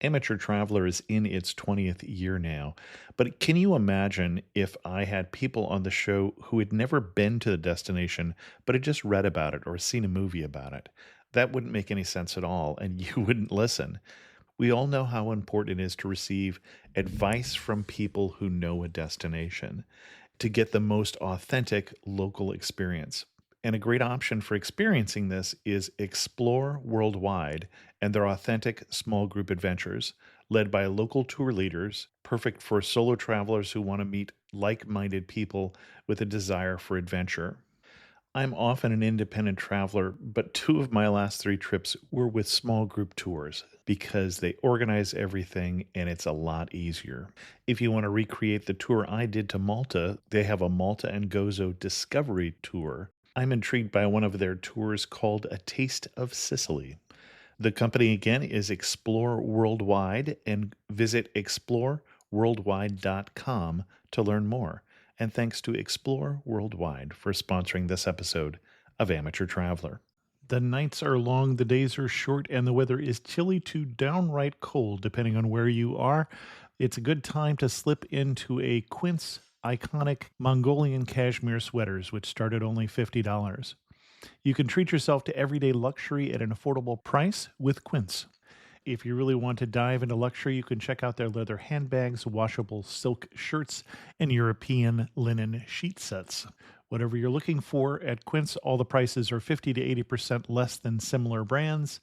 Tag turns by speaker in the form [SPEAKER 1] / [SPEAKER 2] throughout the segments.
[SPEAKER 1] Amateur Traveler is in its 20th year now, but can you imagine if I had people on the show who had never been to the destination, but had just read about it or seen a movie about it? That wouldn't make any sense at all, and you wouldn't listen. We all know how important it is to receive advice from people who know a destination to get the most authentic local experience. And a great option for experiencing this is Explore Worldwide and their authentic small group adventures, led by local tour leaders, perfect for solo travelers who want to meet like minded people with a desire for adventure. I'm often an independent traveler, but two of my last three trips were with small group tours because they organize everything and it's a lot easier. If you want to recreate the tour I did to Malta, they have a Malta and Gozo Discovery Tour. I'm intrigued by one of their tours called A Taste of Sicily. The company again is Explore Worldwide, and visit exploreworldwide.com to learn more. And thanks to Explore Worldwide for sponsoring this episode of Amateur Traveler. The nights are long, the days are short, and the weather is chilly to downright cold, depending on where you are. It's a good time to slip into a Quince iconic Mongolian cashmere sweaters, which start at only $50. You can treat yourself to everyday luxury at an affordable price with Quince. If you really want to dive into luxury, you can check out their leather handbags, washable silk shirts, and European linen sheet sets. Whatever you're looking for at Quince, all the prices are 50 to 80% less than similar brands,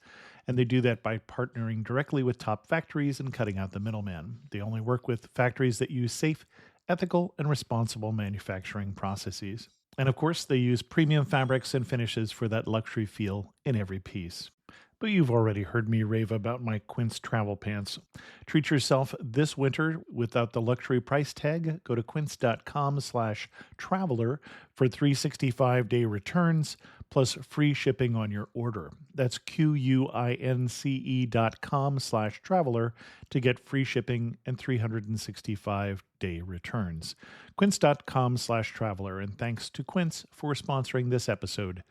[SPEAKER 1] and they do that by partnering directly with top factories and cutting out the middleman. They only work with factories that use safe, ethical, and responsible manufacturing processes. And of course, they use premium fabrics and finishes for that luxury feel in every piece. But you've already heard me rave about my Quince travel pants. Treat yourself this winter without the luxury price tag. Go to quince.com/traveler for 365-day returns plus free shipping on your order. That's QUINCE.com/traveler to get free shipping and 365-day returns. Quince.com/traveler. And thanks to Quince for sponsoring this episode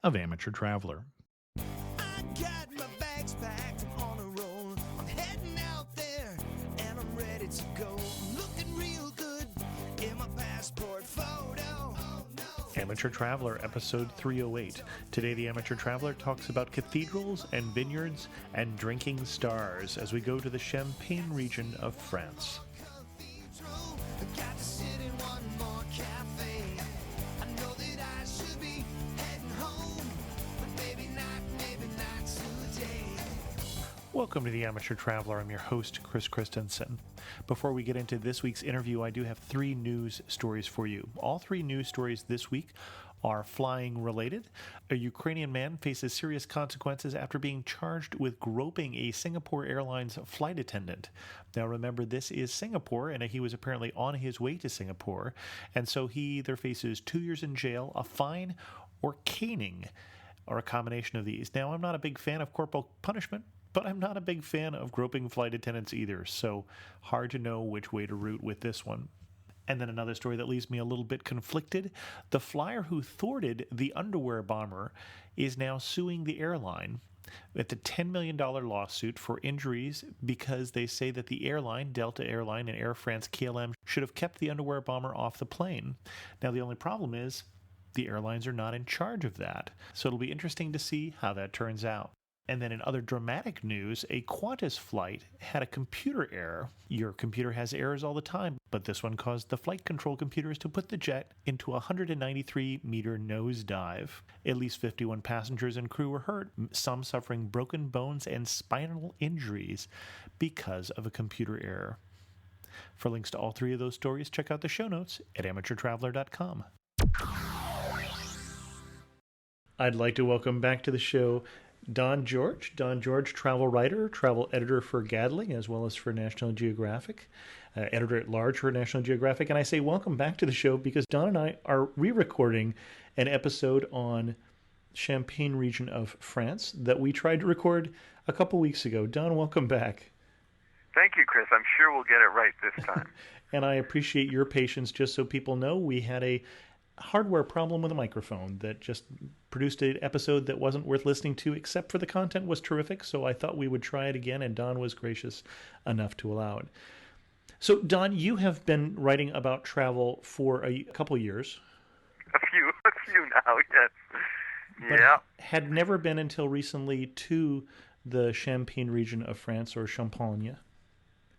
[SPEAKER 1] of Amateur Traveler.
[SPEAKER 2] Got my bags packed, I'm on a roll. I'm heading out there and I'm ready to go. I'm looking real good in my passport photo. Oh, no.
[SPEAKER 1] Amateur Traveler, episode 308. Today, the Amateur Traveler talks about cathedrals and vineyards and drinking stars as we go to the Champagne region of France.
[SPEAKER 2] Cathedral, got to sit in one more cafe. I know that I should be heading home, but maybe not today.
[SPEAKER 1] Welcome to the Amateur Traveler. I'm your host, Chris Christensen. Before we get into this week's interview, I do have three news stories for you. All three news stories this week are flying related. A Ukrainian man faces serious consequences after being charged with groping a Singapore Airlines flight attendant. Now remember, this is Singapore, and he was apparently on his way to Singapore, and so he either faces 2 years in jail, a fine, or caning, or a combination of these. Now, I'm not a big fan of corporal punishment, but I'm not a big fan of groping flight attendants either, so hard to know which way to root with this one. And then another story that leaves me a little bit conflicted. The flyer who thwarted the underwear bomber is now suing the airline with a $10 million lawsuit for injuries because they say that the airline, Delta Airline and Air France KLM, should have kept the underwear bomber off the plane. Now, the only problem is the airlines are not in charge of that. So it'll be interesting to see how that turns out. And then in other dramatic news, a Qantas flight had a computer error. Your computer has errors all the time, but this one caused the flight control computers to put the jet into a 193-meter nosedive. At least 51 passengers and crew were hurt, some suffering broken bones and spinal injuries because of a computer error. For links to all three of those stories, check out the show notes at amateurtraveler.com. I'd like to welcome back to the show Don George. Don George, travel writer, travel editor for Gadling, as well as for National Geographic, editor-at-large for National Geographic. And I say welcome back to the show because Don and I are re-recording an episode on Champagne region of France that we tried to record a couple weeks ago. Don, welcome back.
[SPEAKER 3] Thank you, Chris. I'm sure we'll get it right this time.
[SPEAKER 1] And I appreciate your patience. Just so people know, we had a hardware problem with a microphone that just produced an episode that wasn't worth listening to, except for the content was terrific. So I thought we would try it again, and Don was gracious enough to allow it. So, Don, you have been writing about travel for a couple years.
[SPEAKER 3] A few now, yes.
[SPEAKER 1] But
[SPEAKER 3] Yeah,
[SPEAKER 1] had never been until recently to the Champagne region of France, or Champagne.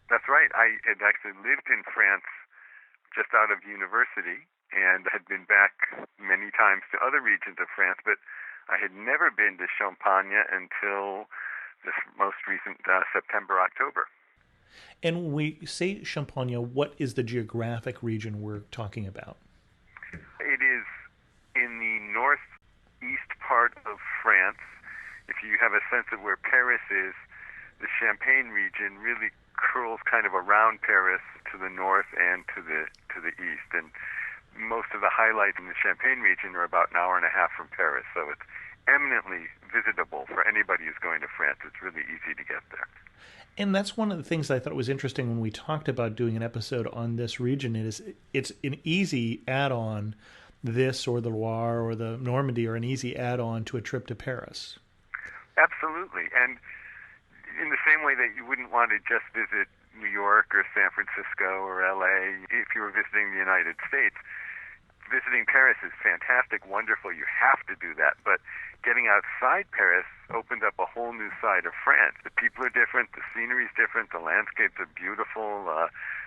[SPEAKER 3] that's right. I had actually lived in France just out of university and had been back many times to other regions of France, but I had never been to Champagne until this most recent September, October.
[SPEAKER 1] And when we say Champagne, what is the geographic region we're talking about?
[SPEAKER 3] It is in the northeast part of France. If you have a sense of where Paris is, the Champagne region really curls kind of around Paris to the north and to the east. And most of the highlights in the Champagne region are about an hour and a half from Paris, so it's eminently visitable for anybody who's going to France. It's really easy to get there.
[SPEAKER 1] And that's one of the things I thought was interesting when we talked about doing an episode on this region. It's an easy add-on, this or the Loire or the Normandy, or an easy add-on to a trip to Paris.
[SPEAKER 3] Absolutely. And in the same way that you wouldn't want to just visit New York or San Francisco or LA if you were visiting the United States, visiting Paris is fantastic, wonderful. You have to do that. But getting outside Paris opens up a whole new side of France. The people are different, the scenery is different, the landscapes are beautiful,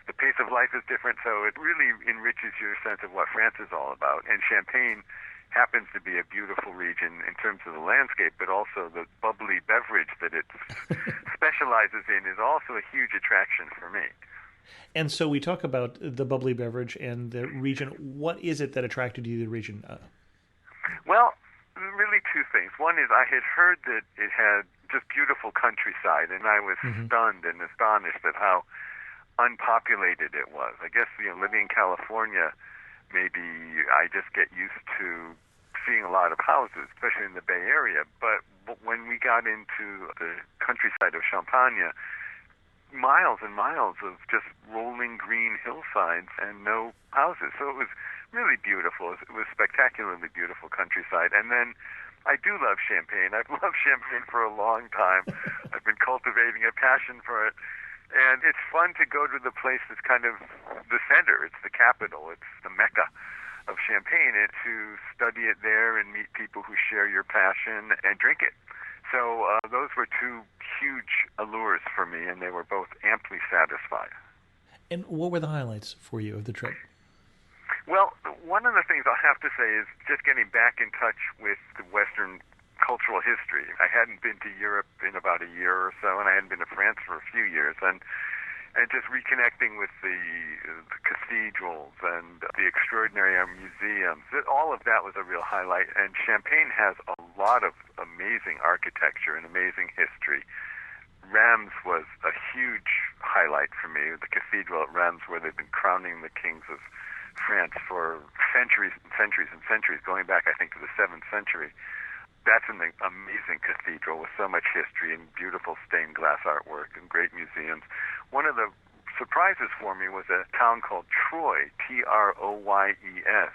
[SPEAKER 3] the pace of life is different. So it really enriches your sense of what France is all about. And Champagne happens to be a beautiful region in terms of the landscape, but also the bubbly beverage that it specializes in is also a huge attraction for me.
[SPEAKER 1] And so we talk about the bubbly beverage and the region. What is it that attracted you to the region?
[SPEAKER 3] Well, really two things. One is I had heard that it had just beautiful countryside, and I was stunned and astonished at how unpopulated it was. I guess, living in California, maybe I just get used to seeing a lot of houses, especially in the Bay Area. But when we got into the countryside of Champagne, miles and miles of just rolling green hillsides and no houses. So it was really beautiful. It was spectacularly beautiful countryside. And then I do love Champagne. I've loved Champagne for a long time. I've been cultivating a passion for it. And it's fun to go to the place that's kind of the center. It's the capital. It's the Mecca of Champagne, and to study it there and meet people who share your passion and drink it. So those were two huge allures for me, and they were both amply satisfied.
[SPEAKER 1] And what were the highlights for you of the trip?
[SPEAKER 3] Well, one of the things I'll have to say is just getting back in touch with the Western cultural history. I hadn't been to Europe in about a year or so, and I hadn't been to France for a few years, and just reconnecting with the cathedrals and the extraordinary museums. All of that was a real highlight, and Champagne has a lot of amazing architecture and amazing history. Reims was a huge highlight for me, the cathedral at Reims, where they've been crowning the kings of France for centuries and centuries and centuries, going back, I think, to the 7th century. That's an amazing cathedral with so much history and beautiful stained glass artwork and great museums. One of the surprises for me was a town called Troyes, Troyes,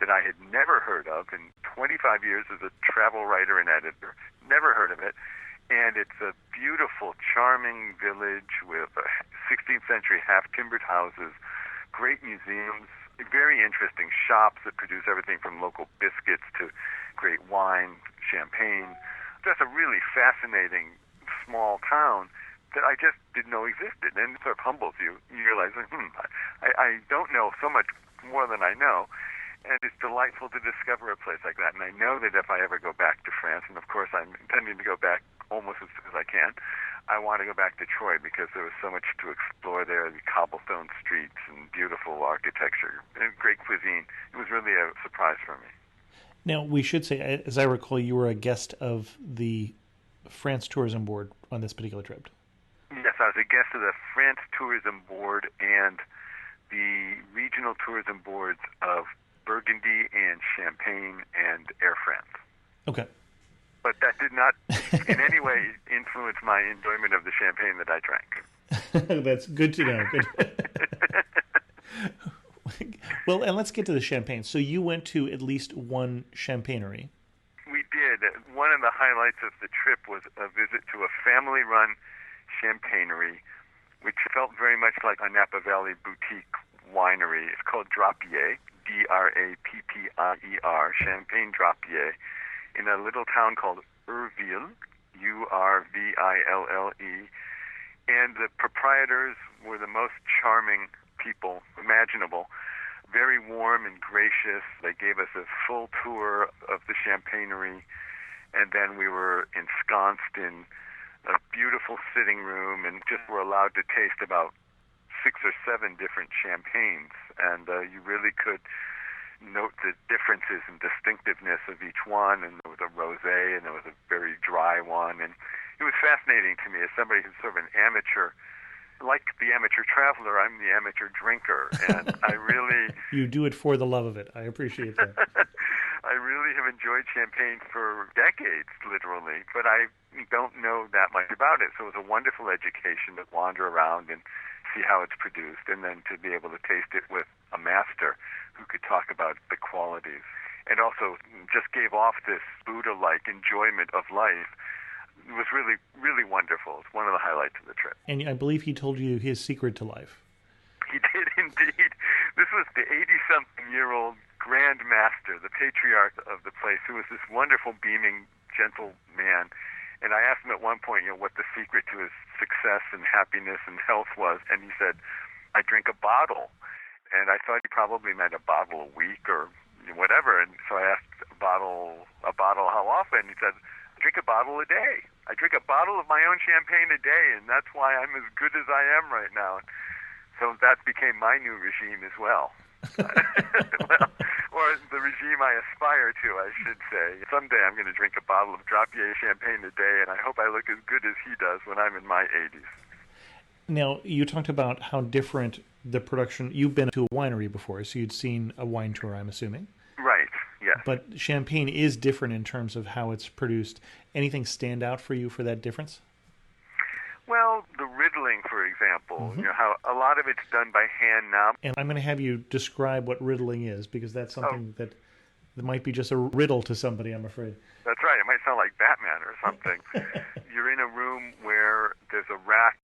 [SPEAKER 3] that I had never heard of in 25 years as a travel writer and editor. Never heard of it. And it's a beautiful, charming village with 16th century half-timbered houses, great museums, very interesting shops that produce everything from local biscuits to great wine, champagne. Just a really fascinating small town that I just didn't know existed, and it sort of humbles you. You realize, I don't know so much more than I know, and it's delightful to discover a place like that. And I know that if I ever go back to France, and of course I'm intending to go back almost as soon as I can, I want to go back to Troyes because there was so much to explore there, the cobblestone streets and beautiful architecture and great cuisine. It was really a surprise for me.
[SPEAKER 1] Now, we should say, as I recall, you were a guest of the France Tourism Board on this particular trip.
[SPEAKER 3] Yes, I was a guest of the France Tourism Board and the regional tourism boards of Burgundy and Champagne and Air France. Okay. But that did not in any way influence my enjoyment of the champagne that I drank.
[SPEAKER 1] That's good to know. Good. Well, and let's get to the champagne. So you went to at least one champagnery.
[SPEAKER 3] We did. One of the highlights of the trip was a visit to a family-run champagnery, which felt very much like a Napa Valley boutique winery. It's called Drapier, Drappier, Champagne Drapier, in a little town called Urville, Urville. And the proprietors were the most charming people imaginable. Very warm and gracious. They gave us a full tour of the champagnery, and then we were ensconced in a beautiful sitting room and just were allowed to taste about 6 or 7 different champagnes. And you really could note the differences and distinctiveness of each one. And there was a rosé, and there was a very dry one. And it was fascinating to me as somebody who's sort of an amateur. Like the amateur traveler, I'm the amateur drinker, and I really...
[SPEAKER 1] You do it for the love of it. I appreciate that.
[SPEAKER 3] I really have enjoyed champagne for decades, literally, but I don't know that much about it. So it was a wonderful education to wander around and see how it's produced, and then to be able to taste it with a master who could talk about the qualities. And also just gave off this Buddha-like enjoyment of life. It was really, really wonderful. It's one of the highlights of the trip.
[SPEAKER 1] And I believe he told you his secret to life.
[SPEAKER 3] He did indeed. This was the 80-something-year-old Grand Master, the patriarch of the place, who was this wonderful, beaming, gentle man. And I asked him at one point, what the secret to his success and happiness and health was. And he said, I drink a bottle. And I thought he probably meant a bottle a week or whatever. And so I asked a bottle how often? He said, I drink a bottle a day. I drink a bottle of my own champagne a day, and that's why I'm as good as I am right now. So that became my new regime as well. Or the regime I aspire to, I should say. Someday I'm going to drink a bottle of Drapier champagne a day, and I hope I look as good as he does when I'm in my 80s.
[SPEAKER 1] Now, you talked about how different the production... You've been to a winery before, so you'd seen a wine tour, I'm assuming.
[SPEAKER 3] Right, yes.
[SPEAKER 1] But champagne is different in terms of how it's produced. Anything stand out for you for that difference?
[SPEAKER 3] Well, the riddling, for example, how a lot of it's done by hand now.
[SPEAKER 1] And I'm going to have you describe what riddling is, because that's something that might be just a riddle to somebody, I'm afraid.
[SPEAKER 3] That's right. It might sound like Batman or something. You're in a room where there's a rack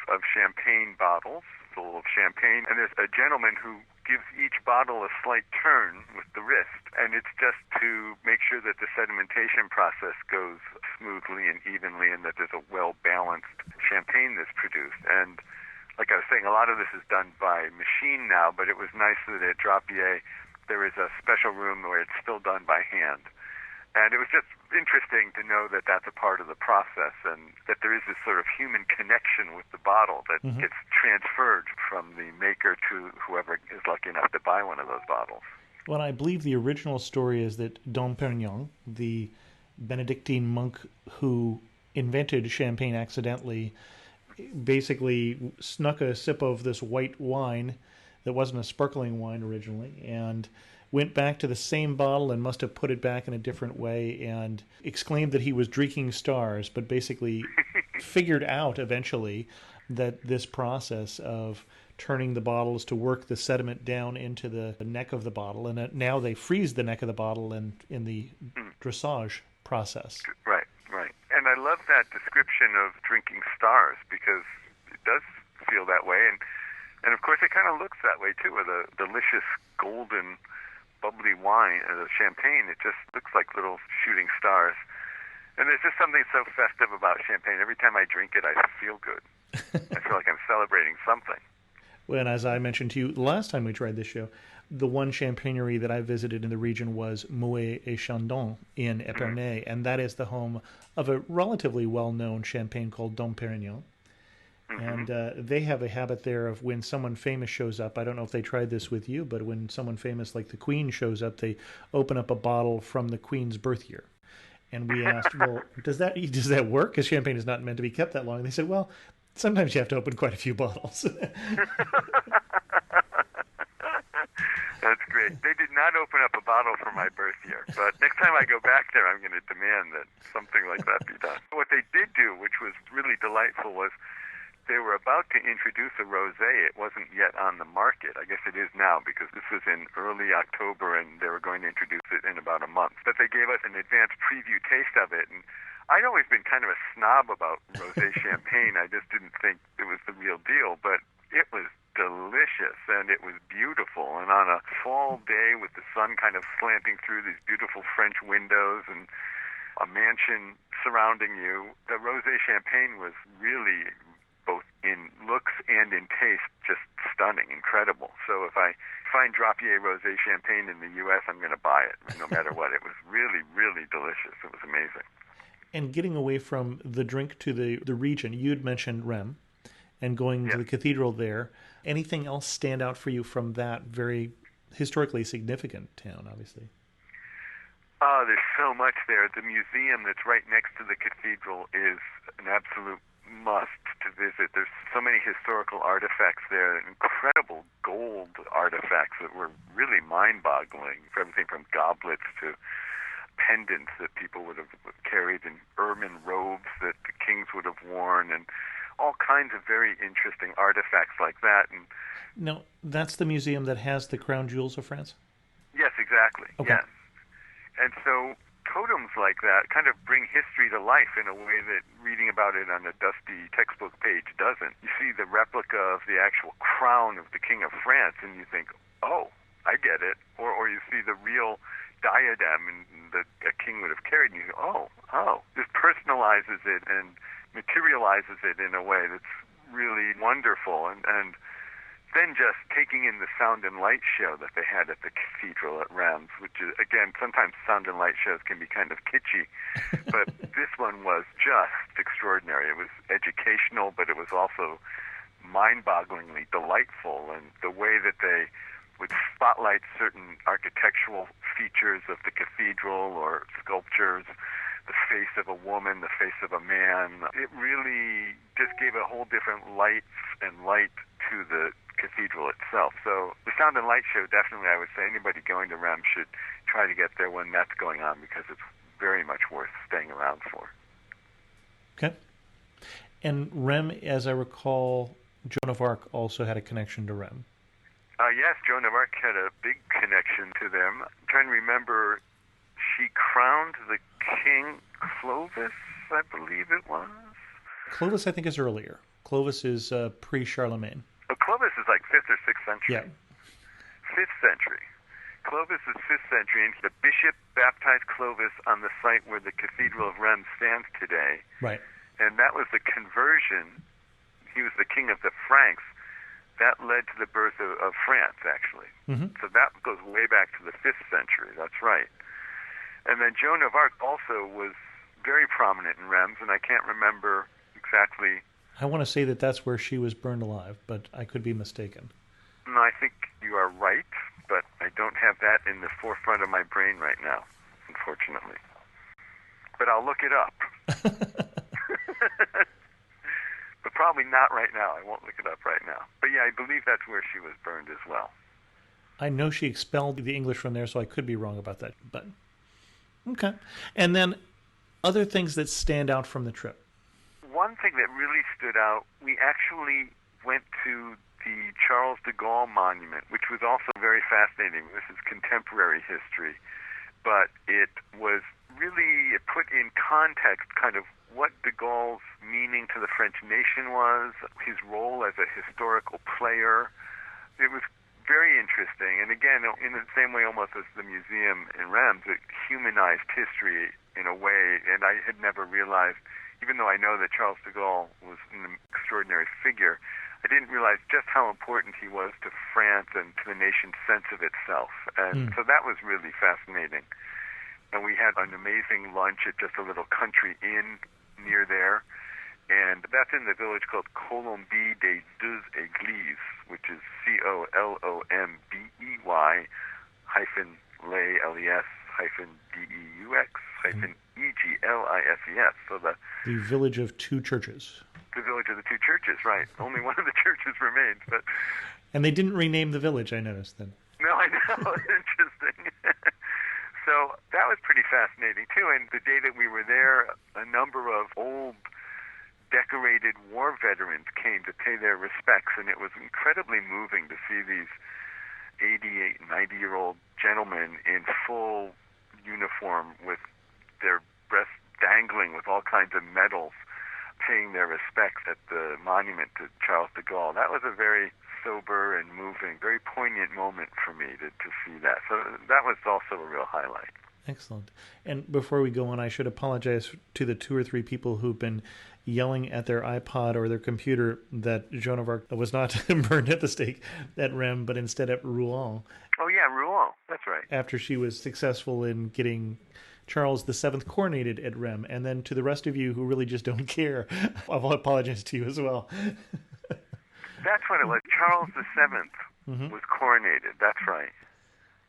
[SPEAKER 3] of champagne bottles full of champagne, and there's a gentleman who gives each bottle a slight turn with the wrist, and it's just to make sure that the sedimentation process goes smoothly and evenly, and that there's a well-balanced champagne that's produced. And like I was saying, a lot of this is done by machine now, but it was nice that at Drapier there is a special room where it's still done by hand. And it was just interesting to know that that's a part of the process, and that there is this sort of human connection with the bottle that gets transferred from the maker to whoever is lucky enough to buy one of those bottles.
[SPEAKER 1] Well, I believe the original story is that Dom Perignon, the Benedictine monk who invented champagne accidentally, basically snuck a sip of this white wine that wasn't a sparkling wine originally, and went back to the same bottle and must have put it back in a different way and exclaimed that he was drinking stars, but basically figured out eventually that this process of turning the bottles to work the sediment down into the neck of the bottle, and now they freeze the neck of the bottle in the dressage process.
[SPEAKER 3] Right, right. And I love that description of drinking stars, because it does feel that way. And of course it kind of looks that way too, with a delicious golden bubbly wine, the champagne. It just looks like little shooting stars. And there's just something so festive about champagne. Every time I drink it, I feel good. I feel like I'm celebrating something.
[SPEAKER 1] Well, and as I mentioned to you last time we tried this show, the one champagnery that I visited in the region was Mouet et Chandon in Epernay, and that is the home of a relatively well-known champagne called Dom Perignon. And they have a habit there of when someone famous shows up, I don't know if they tried this with you, but when someone famous like the Queen shows up, they open up a bottle from the Queen's birth year. And we asked, well, does that work? Because champagne is not meant to be kept that long. And they said, well, sometimes you have to open quite a few bottles.
[SPEAKER 3] That's great. They did not open up a bottle for my birth year, but next time I go back there, I'm going to demand that something like that be done. What they did do, which was really delightful, was they were about to introduce a rosé. It wasn't yet on the market. I guess it is now because this was in early October and they were going to introduce it in about a month. But they gave us an advanced preview taste of it. And I'd always been kind of a snob about rosé champagne. I just didn't think it was the real deal. But it was delicious and it was beautiful. And on a fall day with the sun kind of slanting through these beautiful French windows and a mansion surrounding you, the rosé champagne was really, both in looks and in taste, just stunning, incredible. So if I find Drapier rosé champagne in the U.S., I'm going to buy it, no matter what. It was really, really delicious. It was amazing.
[SPEAKER 1] And getting away from the drink to the region, you'd mentioned Rheims and going to the cathedral there. Anything else stand out for you from that very historically significant town, obviously?
[SPEAKER 3] Oh, there's so much there. The museum that's right next to the cathedral is an absolute must to visit. There's so many historical artifacts there, incredible gold artifacts that were really mind-boggling, everything from goblets to pendants that people would have carried and ermine robes that the kings would have worn, and all kinds of very interesting artifacts like that. And
[SPEAKER 1] no, that's the museum that has the crown jewels of France?
[SPEAKER 3] Yes, exactly.
[SPEAKER 1] Okay.
[SPEAKER 3] Yes. And so totems like that kind of bring history to life in a way that reading about it on a dusty textbook page doesn't. You see the replica of the actual crown of the King of France, and you think, oh, I get it. Or you see the real diadem that a king would have carried, and you go, oh. This personalizes it and materializes it in a way that's really wonderful. And then just taking in the sound and light show that they had at the cathedral at Rheims, which is, again, sometimes sound and light shows can be kind of kitschy, but this one was just extraordinary. It was educational, but it was also mind-bogglingly delightful, and the way that they would spotlight certain architectural features of the cathedral or sculptures, the face of a woman, the face of a man, it really just gave a whole different light to the cathedral itself. So the sound and light show, definitely, I would say anybody going to Rheims should try to get there when that's going on, because it's very much worth staying around for.
[SPEAKER 1] Okay. And Rheims, as I recall, Joan of Arc also had a connection to Rheims.
[SPEAKER 3] Yes, Joan of Arc had a big connection to them. I'm trying to remember, she crowned the king Clovis, I believe it was.
[SPEAKER 1] Clovis, I think, is earlier. Clovis is pre-Charlemagne.
[SPEAKER 3] Oh, Clovis is like 5th or 6th century.
[SPEAKER 1] Yeah.
[SPEAKER 3] 5th century. Clovis is 5th century, and the bishop baptized Clovis on the site where the Cathedral of Rheims stands today.
[SPEAKER 1] Right.
[SPEAKER 3] And that was the conversion. He was the king of the Franks. That led to the birth of France, actually.
[SPEAKER 1] Mm-hmm.
[SPEAKER 3] So that goes way back to the 5th century. That's right. And then Joan of Arc also was very prominent in Rheims, and I can't remember exactly.
[SPEAKER 1] I want to say that that's where she was burned alive, but I could be mistaken.
[SPEAKER 3] No, I think you are right, but I don't have that in the forefront of my brain right now, unfortunately. But I'll look it up. But probably not right now. I won't look it up right now. But yeah, I believe that's where she was burned as well.
[SPEAKER 1] I know she expelled the English from there, so I could be wrong about that. But okay. And then other things that stand out from the trip.
[SPEAKER 3] One thing that really stood out, we actually went to the Charles de Gaulle Monument, which was also very fascinating. This is contemporary history, but it was really, it put in context kind of what de Gaulle's meaning to the French nation was, his role as a historical player. It was very interesting. And again, in the same way almost as the museum in Rheims, it humanized history in a way, and I had never realized, even though I know that Charles de Gaulle was an extraordinary figure, I didn't realize just how important he was to France and to the nation's sense of itself. And so that was really fascinating. And we had an amazing lunch at just a little country inn near there. And that's in the village called Colombey des Deux Églises, which is Colombey hyphen les hyphen Deux hyphen Eglis. So the
[SPEAKER 1] village of two churches.
[SPEAKER 3] The village of the two churches, right. Only one of the churches remains. But
[SPEAKER 1] and they didn't rename the village, I noticed then.
[SPEAKER 3] No, I know. Interesting. So that was pretty fascinating, too. And the day that we were there, a number of old decorated war veterans came to pay their respects, and it was incredibly moving to see these 88, 90-year-old gentlemen in full uniform with their breasts dangling with all kinds of medals, paying their respects at the monument to Charles de Gaulle. That was a very sober and moving, very poignant moment for me to see that. So that was also a real highlight.
[SPEAKER 1] Excellent. And before we go on, I should apologize to the 2 or 3 people who've been yelling at their iPod or their computer that Joan of Arc was not burned at the stake at Rheims, but instead at Rouen.
[SPEAKER 3] Oh, yeah, Rouen. That's right.
[SPEAKER 1] After she was successful in getting Charles VII coronated at Rheims. And then to the rest of you who really just don't care, I'll apologize to you as well.
[SPEAKER 3] That's what it was. Charles VII was coronated. That's right.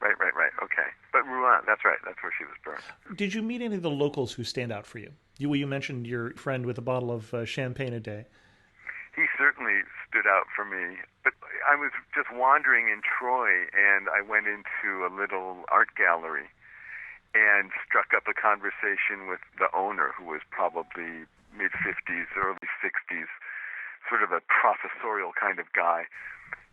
[SPEAKER 3] Right. Okay. But Rouen, that's right. That's where she was burned.
[SPEAKER 1] Did you meet any of the locals who stand out for you? You mentioned your friend with a bottle of champagne a day.
[SPEAKER 3] He certainly stood out for me. But I was just wandering in Troyes, and I went into a little art gallery and struck up a conversation with the owner, who was probably mid-50s, early 60s, sort of a professorial kind of guy,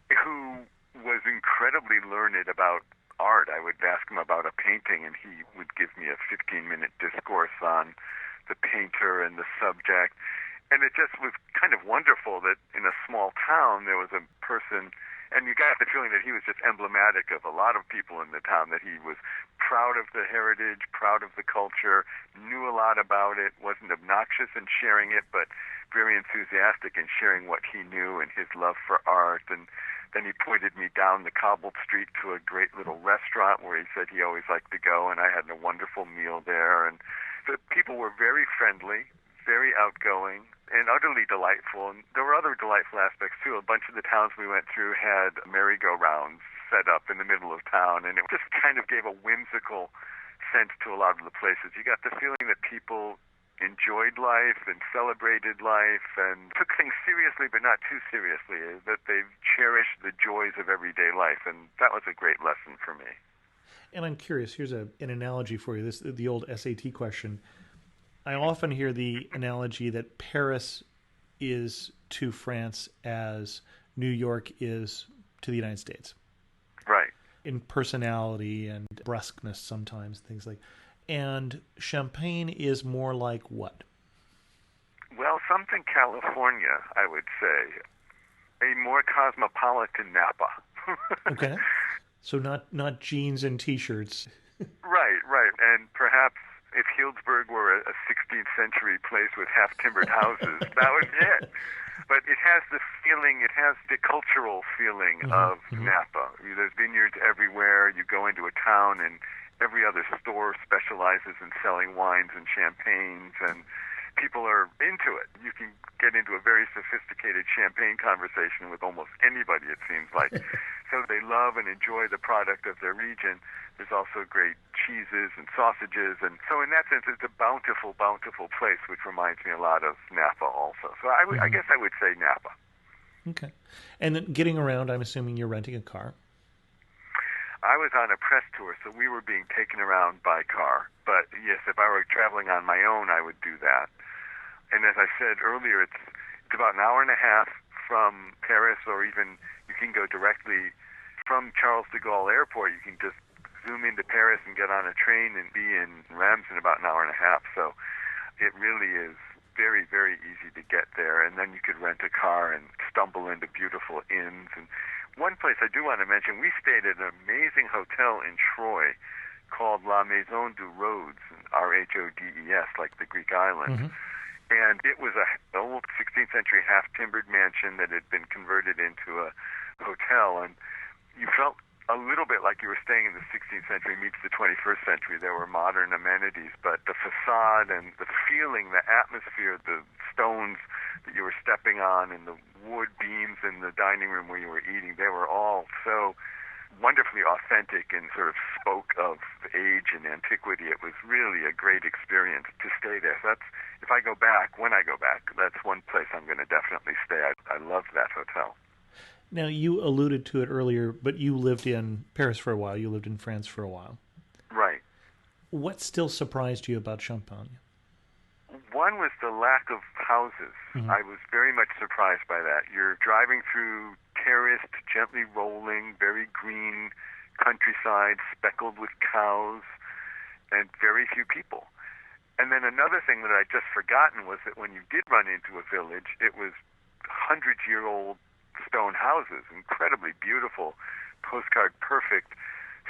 [SPEAKER 3] who was incredibly learned about art. I would ask him about a painting, and he would give me a 15-minute discourse on the painter and the subject. And it just was kind of wonderful that in a small town there was a person, and you got the feeling that he was just emblematic of a lot of people in the town, that he was proud of the heritage, proud of the culture, knew a lot about it, wasn't obnoxious in sharing it, but very enthusiastic in sharing what he knew and his love for art. And then he pointed me down the cobbled street to a great little restaurant where he said he always liked to go, and I had a wonderful meal there. And the people were very friendly, very outgoing, and utterly delightful. And there were other delightful aspects, too. A bunch of the towns we went through had merry-go-rounds set up in the middle of town, and it just kind of gave a whimsical sense to a lot of the places. You got the feeling that people enjoyed life and celebrated life and took things seriously but not too seriously, that they cherished the joys of everyday life, and that was a great lesson for me.
[SPEAKER 1] And I'm curious, here's an analogy for you, the old SAT question. I often hear the analogy that Paris is to France as New York is to the United States.
[SPEAKER 3] Right.
[SPEAKER 1] In personality and brusqueness sometimes, things like. And Champagne is more like what?
[SPEAKER 3] Well, something California, I would say. A more cosmopolitan Napa.
[SPEAKER 1] Okay. So not jeans and T-shirts.
[SPEAKER 3] Right. And perhaps if Healdsburg were a 16th century place with half-timbered houses, that would be it. But it has the feeling, it has the cultural feeling of Napa. There's vineyards everywhere. You go into a town and every other store specializes in selling wines and champagnes, and people are into it. You can get into a very sophisticated champagne conversation with almost anybody, it seems like. So they love and enjoy the product of their region. There's also great cheeses and sausages, and so in that sense, it's a bountiful, bountiful place, which reminds me a lot of Napa also. So I guess I would say Napa.
[SPEAKER 1] Okay. And then getting around, I'm assuming you're renting a car.
[SPEAKER 3] I was on a press tour, so we were being taken around by car. But yes, if I were traveling on my own, I would do that. And as I said earlier, it's about an hour and a half from Paris, or even you can go directly from Charles de Gaulle Airport. You can just zoom into Paris and get on a train and be in Rheims in about an hour and a half. So it really is very, very easy to get there. And then you could rent a car and stumble into beautiful inns. And one place I do want to mention, we stayed at an amazing hotel in Troyes called La Maison du Rhodes, R-H-O-D-E-S, like the Greek island. And it was an old 16th century half-timbered mansion that had been converted into a hotel. And you felt a little bit like you were staying in the 16th century meets the 21st century. There were modern amenities, but the facade and the feeling, the atmosphere, the stones that you were stepping on and the wood beams in the dining room where you were eating, they were all so wonderfully authentic and sort of spoke of age and antiquity. It was really a great experience to stay there. So that's, if I go back, when I go back, that's one place I'm going to definitely stay. I loved that hotel.
[SPEAKER 1] Now, you alluded to it earlier, but you lived in Paris for a while. You lived in France for a while.
[SPEAKER 3] Right.
[SPEAKER 1] What still surprised you about Champagne?
[SPEAKER 3] One was the lack of houses.
[SPEAKER 1] Mm-hmm.
[SPEAKER 3] I was very much surprised by that. You're driving through terraced, gently rolling, very green countryside, speckled with cows, and very few people. And then another thing that I'd just forgotten was that when you did run into a village, it was 100-year-old stone houses, incredibly beautiful, postcard perfect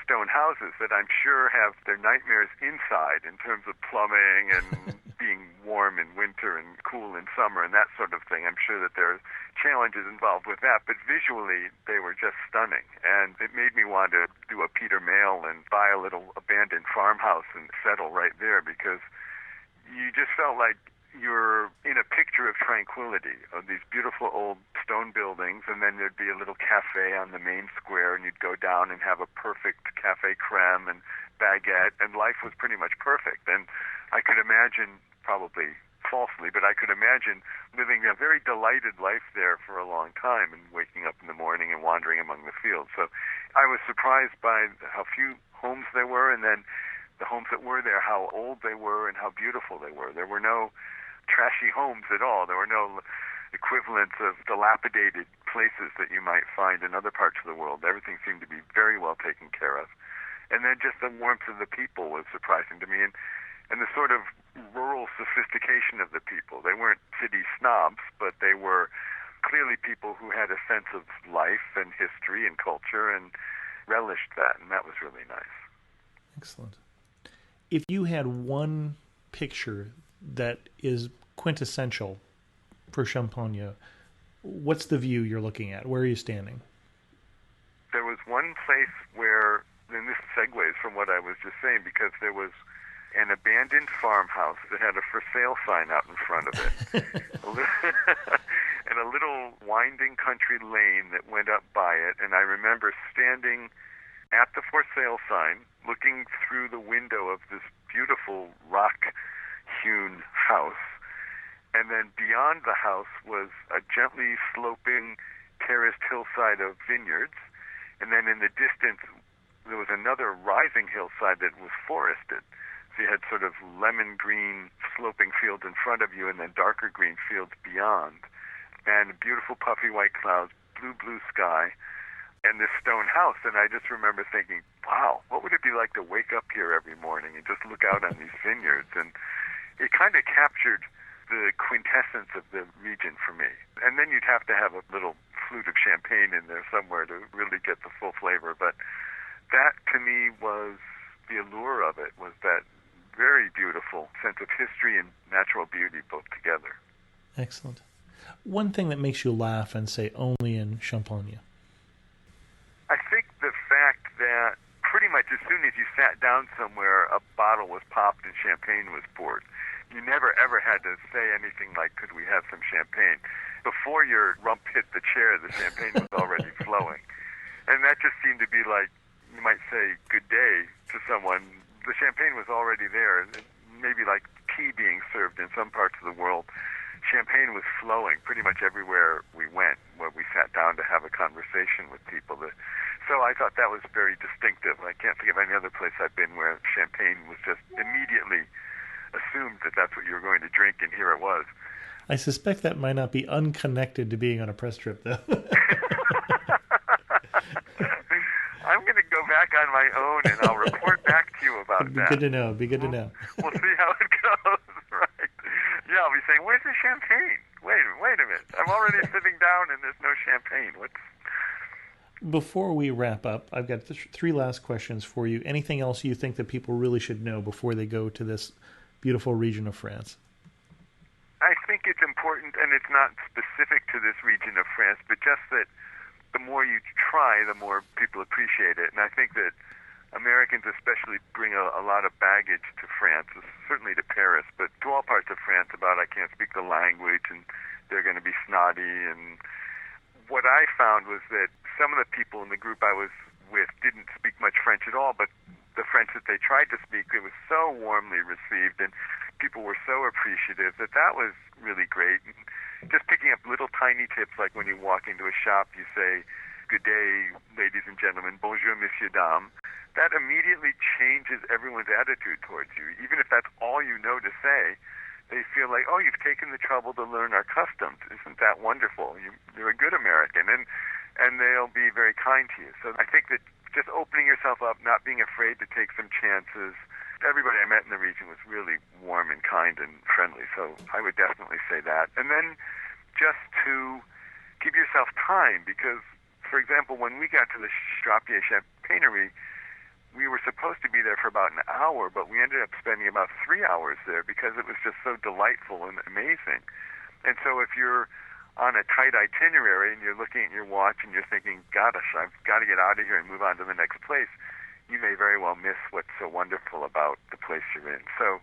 [SPEAKER 3] stone houses that I'm sure have their nightmares inside in terms of plumbing and being warm in winter and cool in summer and that sort of thing. I'm sure that there are challenges involved with that, but visually they were just stunning. And it made me want to do a Peter Mayle and buy a little abandoned farmhouse and settle right there, because you just felt like you're in a picture of tranquility, of these beautiful old stone buildings, and then there'd be a little cafe on the main square, and you'd go down and have a perfect cafe creme and baguette, and life was pretty much perfect. And I could imagine, probably falsely, but I could imagine living a very delighted life there for a long time and waking up in the morning and wandering among the fields. So I was surprised by how few homes there were, and then the homes that were there, how old they were and how beautiful they were. There were no trashy homes at all. There were no equivalents of dilapidated places that you might find in other parts of the world. Everything seemed to be very well taken care of. And then just the warmth of the people was surprising to me, and the sort of rural sophistication of the people. They weren't city snobs, but they were clearly people who had a sense of life and history and culture and relished that, and that was really nice.
[SPEAKER 1] Excellent. If you had one picture that is quintessential for Champagne, what's the view you're looking at? Where are you standing?
[SPEAKER 3] There was one place where, and this segues from what I was just saying, because there was an abandoned farmhouse that had a for sale sign out in front of it. And a little winding country lane that went up by it, and I remember standing at the for sale sign, looking through the window of this beautiful rock-hewn house, and then beyond the house was a gently sloping terraced hillside of vineyards, and then in the distance there was another rising hillside that was forested. So you had sort of lemon green sloping fields in front of you and then darker green fields beyond, and beautiful puffy white clouds, blue sky, and this stone house. And I just remember thinking, wow, what would it be like to wake up here every morning and just look out on these vineyards? And it kind of captured the quintessence of the region for me. And then you'd have to have a little flute of champagne in there somewhere to really get the full flavor. But that, to me, was the allure of it, was that very beautiful sense of history and natural beauty both together.
[SPEAKER 1] Excellent. One thing that makes you laugh and say only in Champagne?
[SPEAKER 3] I think the fact that pretty much as soon as you sat down somewhere, a bottle was popped and champagne was poured. You never, ever had to say anything like, could we have some champagne? Before your rump hit the chair, the champagne was already flowing. And that just seemed to be like, you might say good day to someone. The champagne was already there. Maybe like tea being served in some parts of the world. Champagne was flowing pretty much everywhere we went, where we sat down to have a conversation with people. So I thought that was very distinctive. I can't think of any other place I've been where champagne was just immediately assumed that that's what you were going to drink, and here it was.
[SPEAKER 1] I suspect that might not be unconnected to being on a press trip, though.
[SPEAKER 3] I'm going to go back on my own, and I'll report back to you about that.
[SPEAKER 1] Good to know. Be good to know.
[SPEAKER 3] We'll see how it goes, right? Yeah, I'll be saying, where's the champagne? Wait a minute. I'm already sitting down, and there's no champagne.
[SPEAKER 1] Before we wrap up, I've got three last questions for you. Anything else you think that people really should know before they go to this beautiful region of France?
[SPEAKER 3] I think it's important, and it's not specific to this region of France, but just that the more you try, the more people appreciate it. And I think that Americans especially bring a lot of baggage to France, certainly to Paris, but to all parts of France about I can't speak the language and they're going to be snotty. And what I found was that some of the people in the group I was with didn't speak much French at all, but the French that they tried to speak, it was so warmly received, and people were so appreciative that was really great. And just picking up little tiny tips, like when you walk into a shop, you say, good day, ladies and gentlemen, bonjour, messieurs, dames. That immediately changes everyone's attitude towards you. Even if that's all you know to say, They feel like, oh, you've taken the trouble to learn our customs. Isn't that wonderful? You're a good American. And they'll be very kind to you. So I think that just opening yourself up, not being afraid to take some chances. Everybody I met in the region was really warm and kind and friendly. So I would definitely say that. And then just to give yourself time, because, for example, when we got to the Strapier Champagnery, we were supposed to be there for about an hour, but we ended up spending about 3 hours there because it was just so delightful and amazing. And so if you're on a tight itinerary and you're looking at your watch and you're thinking, gosh, I've got to get out of here and move on to the next place, you may very well miss what's so wonderful about the place you're in. So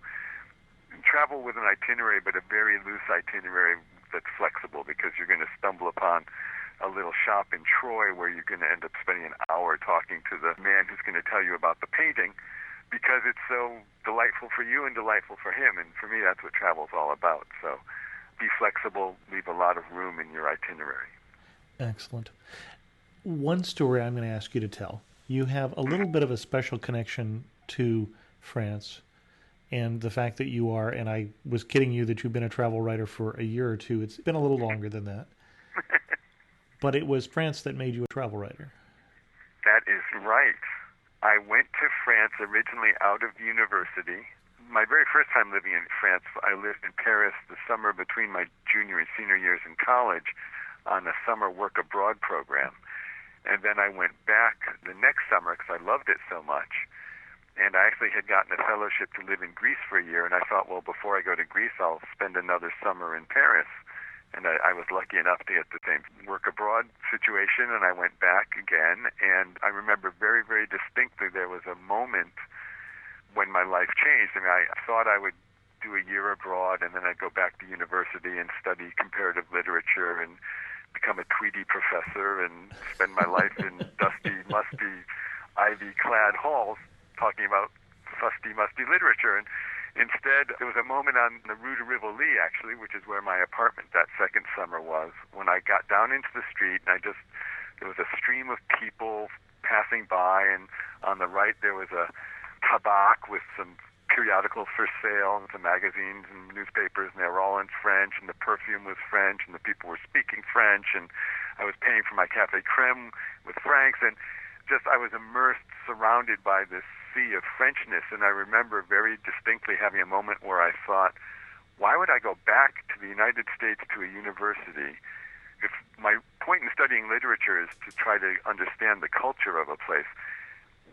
[SPEAKER 3] travel with an itinerary, but a very loose itinerary that's flexible, because you're going to stumble upon a little shop in Troy where you're going to end up spending an hour talking to the man who's going to tell you about the painting, because it's so delightful for you and delightful for him. And for me, that's what travel's all about. So be flexible, leave a lot of room in your itinerary.
[SPEAKER 1] Excellent. One story I'm going to ask you to tell. You have a little bit of a special connection to France, and the fact that you are, and I was kidding you that you've been a travel writer for a year or two. It's been a little longer than that. But it was France that made you a travel writer.
[SPEAKER 3] That is right. I went to France originally out of university. My very first time living in France, I lived in Paris the summer between my junior and senior years in college on a summer work abroad program. And then I went back the next summer because I loved it so much. And I actually had gotten a fellowship to live in Greece for a year, and I thought, well, before I go to Greece, I'll spend another summer in Paris. And I was lucky enough to get the same work abroad situation, and I went back again. And I remember very, very distinctly there was a moment when my life changed. I mean, I thought I would do a year abroad, and then I'd go back to university and study comparative literature and become a Tweedy professor and spend my life in dusty, musty, ivy-clad halls talking about fusty, musty literature. And instead, there was a moment on the Rue de Rivoli, actually, which is where my apartment that second summer was, when I got down into the street, and there was a stream of people passing by, and on the right there was a tabac with some periodicals for sale and some magazines and newspapers, and they were all in French, and the perfume was French, and the people were speaking French, and I was paying for my café crème with francs, and just I was immersed, surrounded by this sea of Frenchness. And I remember very distinctly having a moment where I thought, why would I go back to the United States to a university if my point in studying literature is to try to understand the culture of a place?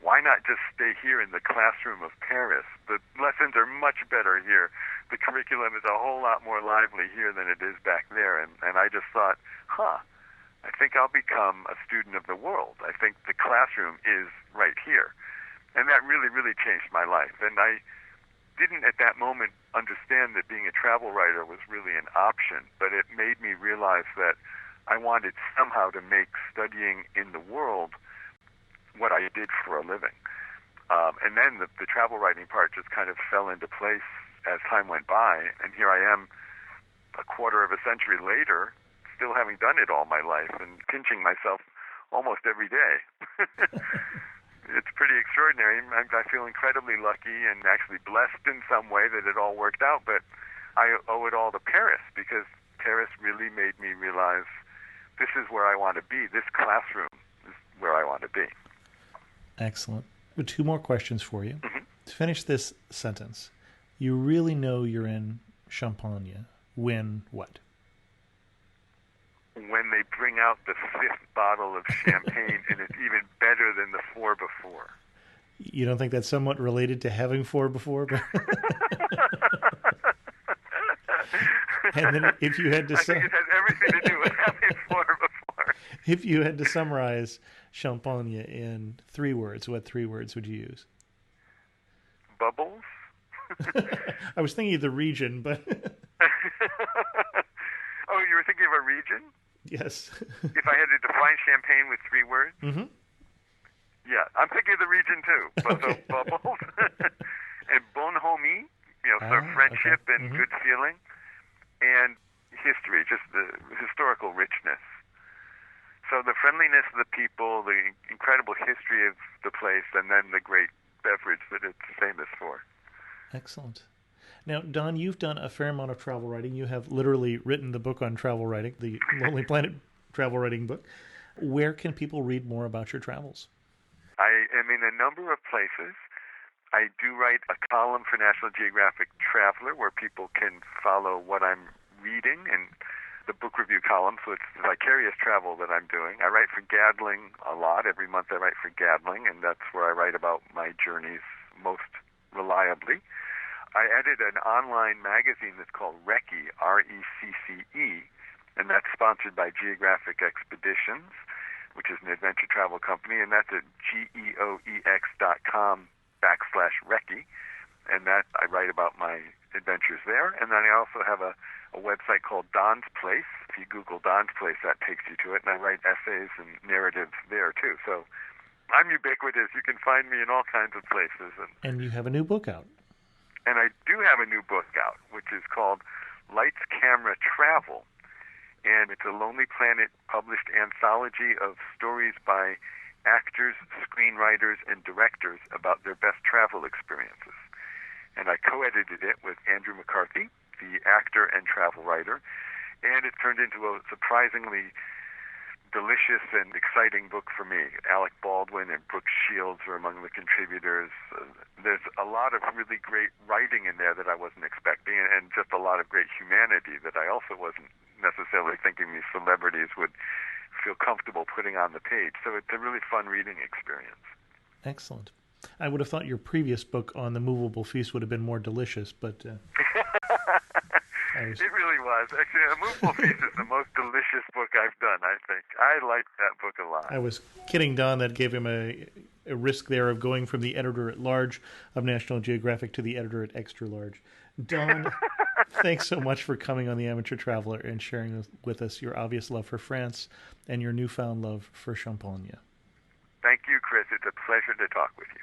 [SPEAKER 3] Why not just stay here in the classroom of Paris? The lessons are much better here. The curriculum is a whole lot more lively here than it is back there. And I just thought, I think I'll become a student of the world. I think the classroom is right here. And that really, really changed my life. And I didn't at that moment understand that being a travel writer was really an option, but it made me realize that I wanted somehow to make studying in the world what I did for a living. And then the travel writing part just kind of fell into place as time went by. And here I am a quarter of a century later, still having done it all my life and pinching myself almost every day. It's pretty extraordinary. I feel incredibly lucky and actually blessed in some way that it all worked out, but I owe it all to Paris, because Paris really made me realize this is where I want to be. This classroom is where I want to be.
[SPEAKER 1] Excellent. 2 more questions for you.
[SPEAKER 3] Mm-hmm.
[SPEAKER 1] To finish this sentence, you really know you're in Champagne when what?
[SPEAKER 3] When they bring out the 5th bottle of champagne and it's even better than the 4 before.
[SPEAKER 1] You don't think that's somewhat related to having 4 before? And then if you had to
[SPEAKER 3] I think it has everything to do with having 4 before.
[SPEAKER 1] If you had to summarize Champagne in 3 words, what 3 words would you use?
[SPEAKER 3] Bubbles?
[SPEAKER 1] I was thinking of the region, but...
[SPEAKER 3] Oh, you were thinking of a region?
[SPEAKER 1] Yes.
[SPEAKER 3] If I had to define champagne with 3 words?
[SPEAKER 1] Mm-hmm.
[SPEAKER 3] Yeah, I'm thinking of the region too. Okay. So bubbles and bonhomie, sort of friendship and good feeling, and history, just the historical richness. So the friendliness of the people, the incredible history of the place, and then the great beverage that it's famous for.
[SPEAKER 1] Excellent. Now, Don, you've done a fair amount of travel writing. You have literally written the book on travel writing, the Lonely Planet travel writing book. Where can people read more about your travels?
[SPEAKER 3] I am in a number of places. I do write a column for National Geographic Traveler where people can follow what I'm reading, and the book review column, so it's vicarious travel that I'm doing. I write for Gadling a lot. Every month I write for Gadling, and that's where I write about my journeys most reliably. I edit an online magazine that's called Recce, R-E-C-C-E, and that's sponsored by Geographic Expeditions, which is an adventure travel company, and that's at geoex.com/Recce, and that I write about my adventures there. And then I also have a website called Don's Place. If you Google Don's Place, that takes you to it, and I write essays and narratives there too. So I'm ubiquitous. You can find me in all kinds of places.
[SPEAKER 1] And you have a new book out.
[SPEAKER 3] And I do have a new book out, which is called Lights, Camera, Travel. And it's a Lonely Planet published anthology of stories by actors, screenwriters, and directors about their best travel experiences. And I co-edited it with Andrew McCarthy, the actor and travel writer, and it turned into a surprisingly delicious and exciting book for me. Alec Baldwin and Brooke Shields are among the contributors. There's a lot of really great writing in there that I wasn't expecting, and just a lot of great humanity that I also wasn't necessarily thinking these celebrities would feel comfortable putting on the page. So it's a really fun reading experience.
[SPEAKER 1] Excellent. I would have thought your previous book on the movable feast would have been more delicious, but...
[SPEAKER 3] It really was. Actually, A Movable Feast is the most delicious book I've done, I think. I liked that book a lot.
[SPEAKER 1] I was kidding Don. That gave him a risk there of going from the editor-at-large of National Geographic to the editor-at-extra-large. Don, thanks so much for coming on The Amateur Traveler and sharing with us your obvious love for France and your newfound love for Champagne.
[SPEAKER 3] Thank you, Chris. It's a pleasure to talk with you.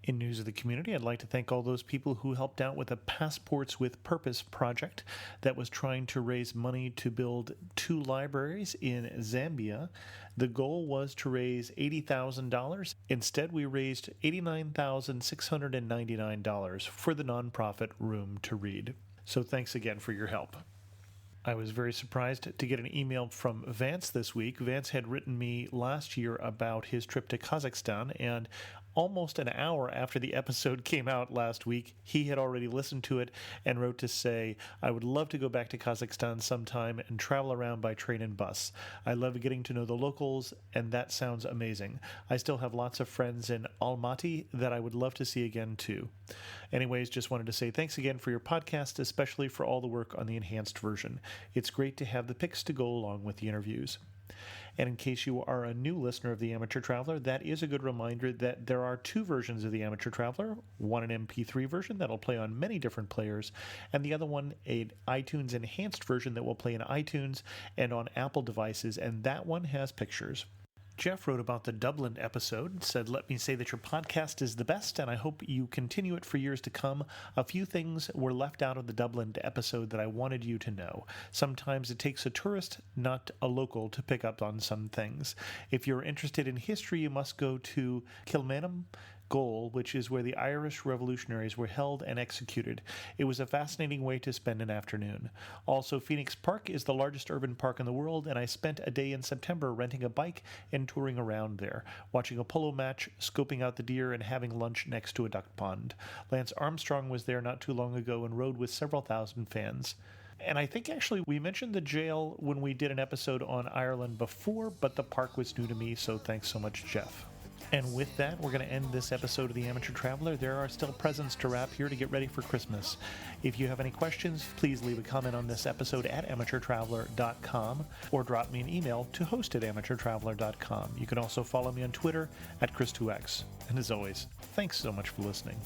[SPEAKER 1] In news of the community, I'd like to thank all those people who helped out with a Passports with Purpose project that was trying to raise money to build 2 libraries in Zambia. The goal was to raise $80,000. Instead, we raised $89,699 for the nonprofit Room to Read. So thanks again for your help. I was very surprised to get an email from Vance this week. Vance had written me last year about his trip to Kazakhstan, and almost an hour after the episode came out last week, he had already listened to it and wrote to say, I would love to go back to Kazakhstan sometime and travel around by train and bus. I love getting to know the locals, and that sounds amazing. I still have lots of friends in Almaty that I would love to see again too. Anyways, just wanted to say thanks again for your podcast, especially for all the work on the enhanced version. It's great to have the pics to go along with the interviews. And in case you are a new listener of The Amateur Traveler, that is a good reminder that there are 2 versions of The Amateur Traveler, one an MP3 version that'll play on many different players, and the other one an iTunes enhanced version that will play in iTunes and on Apple devices, and that one has pictures. Jeff wrote about the Dublin episode and said, let me say that your podcast is the best, and I hope you continue it for years to come. A few things were left out of the Dublin episode that I wanted you to know. Sometimes it takes a tourist, not a local, to pick up on some things. If you're interested in history, you must go to Kilmainham Gaol, which is where the Irish revolutionaries were held and executed. It was a fascinating way to spend an afternoon. Also, Phoenix Park is the largest urban park in the world, and I spent a day in September renting a bike and touring around there, watching a polo match, scoping out the deer, and having lunch next to a duck pond. Lance Armstrong was there not too long ago and rode with several thousand fans. And I think actually we mentioned the jail when we did an episode on Ireland before, but the park was new to me, so thanks so much, Jeff. And with that, we're going to end this episode of The Amateur Traveler. There are still presents to wrap here to get ready for Christmas. If you have any questions, please leave a comment on this episode at amateurtraveler.com or drop me an email to host@amateurtraveler.com. You can also follow me on Twitter at Chris2X. And as always, thanks so much for listening.